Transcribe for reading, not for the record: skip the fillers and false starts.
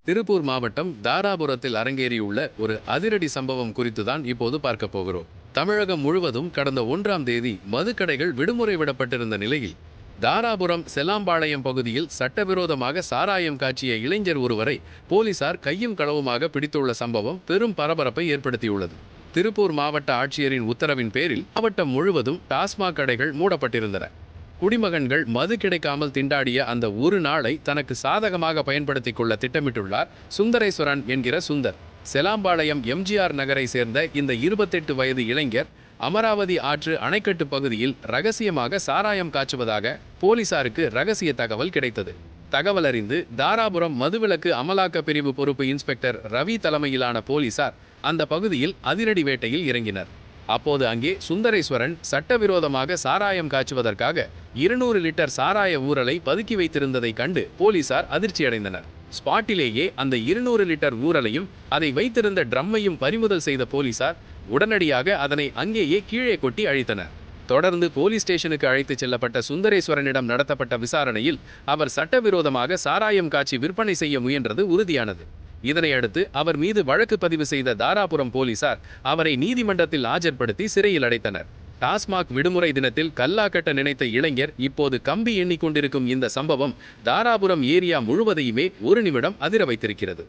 திருப்பூர் மாவட்டம் தாராபுரத்தில் அரங்கேறியுள்ள ஒரு அதிரடி சம்பவம் குறித்துதான் இப்போது பார்க்க போகிறோம். தமிழகம் முழுவதும் கடந்த 1ஆம் தேதி மதுக்கடைகள் விடுமுறை விடப்பட்டிருந்த நிலையில் தாராபுரம் செல்லாம்பாளையம் பகுதியில் சட்டவிரோதமாக சாராயம் காய்ச்சிய இளைஞர் ஒருவரை போலீசார் கையும் களவுமாக பிடித்துள்ள சம்பவம் பெரும் பரபரப்பை ஏற்படுத்தியுள்ளது. திருப்பூர் மாவட்ட ஆட்சியரின் உத்தரவின் பேரில் மாவட்டம் முழுவதும் டாஸ்மாக் கடைகள் மூடப்பட்டிருந்தன. குடிமகன்கள் மது கிடைக்காமல் திண்டாடிய அந்த ஒரு நாளை தனக்கு சாதகமாக பயன்படுத்திக் கொள்ள திட்டமிட்டுள்ளார் சுந்தரேஸ்வரன் என்கிற சுந்தர். செலாம்பாளையம் எம்ஜிஆர் நகரை சேர்ந்த இந்த 28 வயது இளைஞர் அமராவதி ஆற்று அணைக்கட்டு பகுதியில் ரகசியமாக சாராயம் காய்ச்சுவதாக போலீசாருக்கு ரகசிய தகவல் கிடைத்தது. தகவல் அறிந்து தாராபுரம் மதுவிலக்கு அமலாக்க பிரிவு பொறுப்பு இன்ஸ்பெக்டர் ரவி தலைமையிலான போலீசார் அந்த பகுதியில் அதிரடி வேட்டையில் இறங்கினர். அப்போது அங்கே சுந்தரேஸ்வரன் சட்டவிரோதமாக சாராயம் காய்ச்சுவதற்காக 200 லிட்டர் சாராய ஊறலை பதுக்கி வைத்திருந்ததை கண்டு போலீசார் அதிர்ச்சியடைந்தனர். ஸ்பாட்டிலேயே அந்த 200 லிட்டர் ஊறலையும் அதை வைத்திருந்த ட்ரம்மையும் பறிமுதல் செய்த போலீசார் உடனடியாக அதனை அங்கேயே கீழே கொட்டி அழித்தனர். தொடர்ந்து போலீஸ் ஸ்டேஷனுக்கு அழைத்துச் செல்லப்பட்ட சுந்தரேஸ்வரனிடம் நடத்தப்பட்ட விசாரணையில் அவர் சட்டவிரோதமாக சாராயம் காய்ச்சி விற்பனை செய்ய முயன்றது உறுதியானது. இதனையடுத்து அவர் மீது வழக்கு பதிவு செய்த தாராபுரம் போலீசார் அவரை நீதிமன்றத்தில் ஆஜர்படுத்தி சிறையில் அடைத்தனர். டாஸ்மாக் விடுமுறை தினத்தில் கல்லா கட்ட நினைத்த இளைஞர் இப்போது கம்பி எண்ணிக்கொண்டிருக்கும் இந்த சம்பவம் தாராபுரம் ஏரியா முழுவதையுமே ஒரு நிமிடம் அதிர வைத்திருக்கிறது.